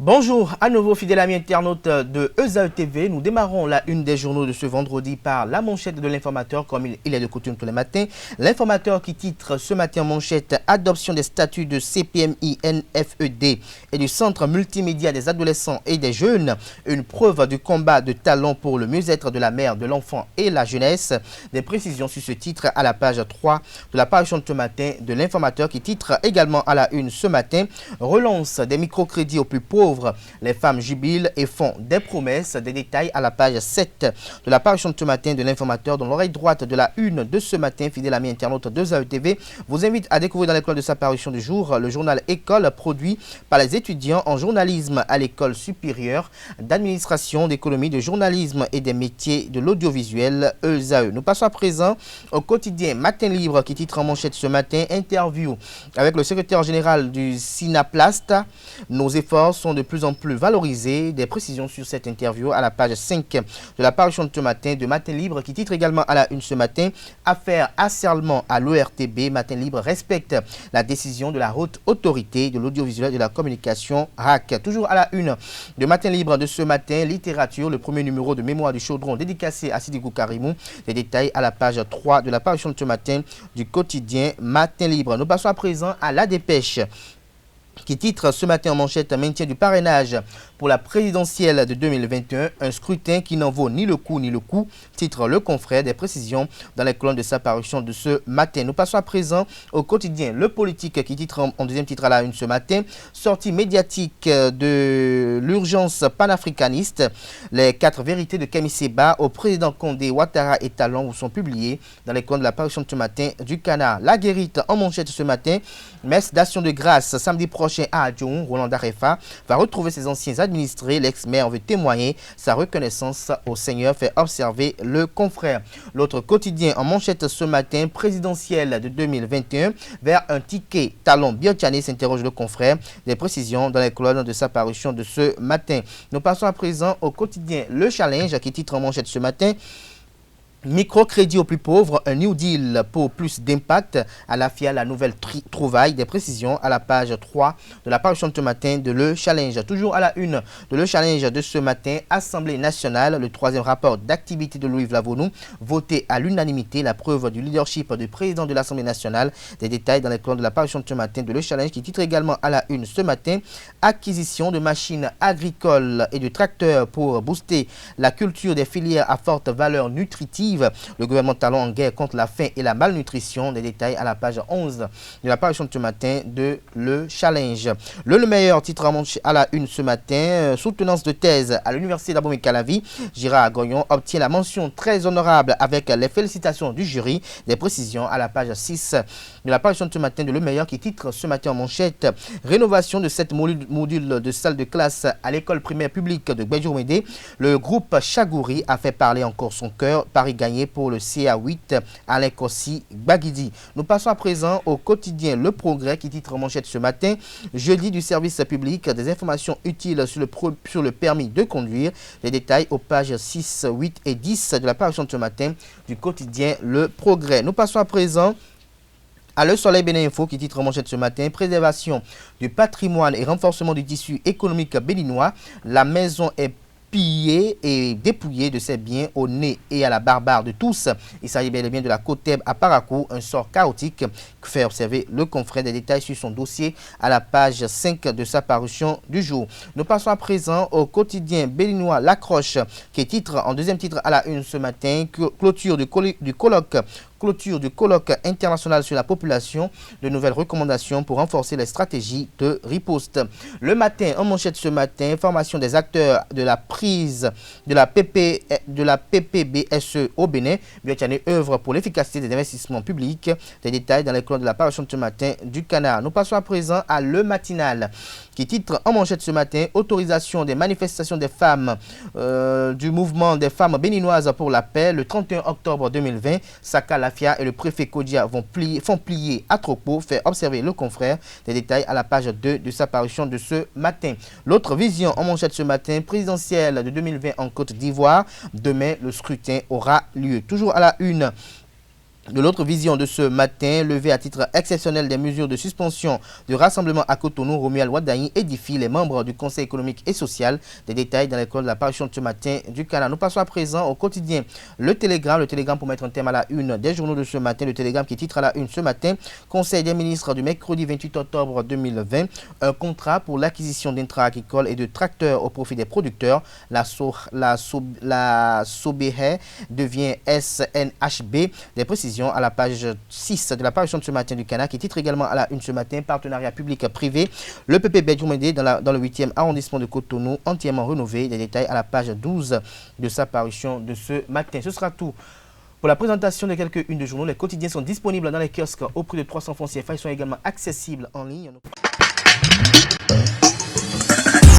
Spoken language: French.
Bonjour à nouveau fidèles amis internautes de ESAE TV. Nous démarrons la une des journaux de ce vendredi par la manchette de l'informateur comme il est de coutume tous les matins. L'informateur qui titre ce matin en manchette adoption des statuts de CPMI, NFED et du Centre multimédia des adolescents et des jeunes. Une preuve du combat de talent pour le mieux-être de la mère, de l'enfant et la jeunesse. Des précisions sur ce titre à la page 3 de la parution de ce matin de l'informateur qui titre également à la une ce matin relance des microcrédits aux plus pauvres. Les femmes jubilent et font des promesses. Des détails à la page 7 de la parution de ce matin de l'informateur dans l'oreille droite de la une de ce matin. Fidèle ami internaute de ESAE TV vous invite à découvrir dans l'école de sa parution du jour le journal École produit par les étudiants en journalisme à l'école supérieure d'administration, d'économie, de journalisme et des métiers de l'audiovisuel ESAE. Nous passons à présent au quotidien Matin Libre qui titre en manchette ce matin interview avec le secrétaire général du Synaplast. Nos efforts sont de plus en plus valorisés. Des précisions sur cette interview à la page 5 de la parution de ce matin de Matin Libre qui titre également à la une ce matin affaire harcèlement à l'ORTB. Matin Libre respecte la décision de la haute autorité de l'audiovisuel et de la communication RAC. Toujours à la une de Matin Libre de ce matin, littérature, le premier numéro de Mémoire du Chaudron dédicacé à Sidibou Karimou. Les détails à la page 3 de la parution de ce matin du quotidien Matin Libre. Nous passons à présent à la dépêche qui titre ce matin en manchette maintien du parrainage pour la présidentielle de 2021, un scrutin qui n'en vaut ni le coup ni le coup, titre Le Confrère. Des précisions dans les colonnes de sa parution de ce matin. Nous passons à présent au quotidien Le Politique qui titre en deuxième titre à la une ce matin, sortie médiatique de l'urgence panafricaniste, les 4 vérités de Kemi Seba au président Condé, Ouattara et Talon vous sont publiées dans les colonnes de la parution de ce matin du Canard. La Guérite en manchette ce matin, messe d'action de grâce samedi prochain à Adjoun. Roland Darefa va retrouver ses anciens administrés. L'ex-maire veut témoigner sa reconnaissance au Seigneur, fait observer Le Confrère. L'autre quotidien en manchette ce matin, présidentielle de 2021, vers un ticket Talon Biotchane, s'interroge Le Confrère. Des précisions dans les colonnes de sa parution de ce matin. Nous passons à présent au quotidien Le Challenge qui titre en manchette ce matin microcrédit aux plus pauvres, un New Deal pour plus d'impact. À la FIA, la nouvelle trouvaille. Des précisions à la page 3 de la parution de ce matin de Le Challenge. Toujours à la une de Le Challenge de ce matin, Assemblée nationale, le 3e rapport d'activité de Louis Vlavonou, voté à l'unanimité, la preuve du leadership du président de l'Assemblée nationale. Des détails dans les colonnes de la parution de ce matin de Le Challenge qui titre également à la une ce matin, acquisition de machines agricoles et de tracteurs pour booster la culture des filières à forte valeur nutritive. Le gouvernement Talon en guerre contre la faim et la malnutrition. Des détails à la page 11 de la parution de ce matin de Le Challenge. Le meilleur titre à la une ce matin, soutenance de thèse à l'université d'Abomey-Calavi. Gérard Goyon obtient la mention très honorable avec les félicitations du jury. Des précisions à la page 6 de la parution de ce matin de Le Meilleur qui titre ce matin en manchette rénovation de 7 modules de salle de classe à l'école primaire publique de Gbedjomédé. Le groupe Chagouri a fait parler encore son cœur. Paris gagné pour le CA8 Alain Kossi Baguidi. Nous passons à présent au quotidien Le Progrès qui titre en manchette ce matin jeudi du service public, des informations utiles sur le permis de conduire. Les détails aux pages 6, 8 et 10 de la parution de ce matin du quotidien Le Progrès. Nous passons à présent à Le Soleil Bénin Info qui titre en manchette ce matin préservation du patrimoine et renforcement du tissu économique béninois. La maison est pillé et dépouillé de ses biens au nez et à la barbare de tous. Il s'agit bel et bien de la Côte-Thèbe à Parakou, un sort chaotique que fait observer Le Confrère. Des détails sur son dossier à la page 5 de sa parution du jour. Nous passons à présent au quotidien béninois L'Accroche qui titre en deuxième titre à la une ce matin, clôture du colloque international sur la population, de nouvelles recommandations pour renforcer les stratégies de riposte. Le matin, en manchette ce matin, formation des acteurs de la prise de la PPBSE au Bénin. Biotchane œuvre pour l'efficacité des investissements publics. Des détails dans les colonnes de la parution de ce matin du Canard. Nous passons à présent à Le Matinal qui titre en manchette ce matin autorisation des manifestations des femmes du mouvement des femmes béninoises pour la paix le 31 octobre 2020. Saka Lafia et le préfet Kodia font plier à Tropo, fait observer Le Confrère. Des détails à la page 2 de sa parution de ce matin. L'autre vision en manchette ce matin, présidentielle de 2020 en Côte d'Ivoire. Demain, le scrutin aura lieu. Toujours à la une De l'autre vision de ce matin, levé à titre exceptionnel des mesures de suspension du rassemblement à Cotonou, Romuald Wadaï édifie les membres du Conseil économique et social. Des détails dans l'école de la parution de ce matin du Canard. Nous passons à présent au quotidien Le Télégramme pour mettre un thème à la une des journaux de ce matin. Le Télégramme qui titre à la une ce matin, Conseil des ministres du mercredi 28 octobre 2020, un contrat pour l'acquisition d'intrants agricoles et de tracteurs au profit des producteurs. La Sobehe devient SNHB. Des précisions à la page 6 de la parution de ce matin du Canard qui titre également à la une ce matin, partenariat public-privé. Le PP Bedjoumende dans le 8e arrondissement de Cotonou, entièrement rénové. Des détails à la page 12 de sa parution de ce matin. Ce sera tout pour la présentation de quelques-unes de journaux. Les quotidiens sont disponibles dans les kiosques au prix de 300 francs CFA. Ils sont également accessibles en ligne.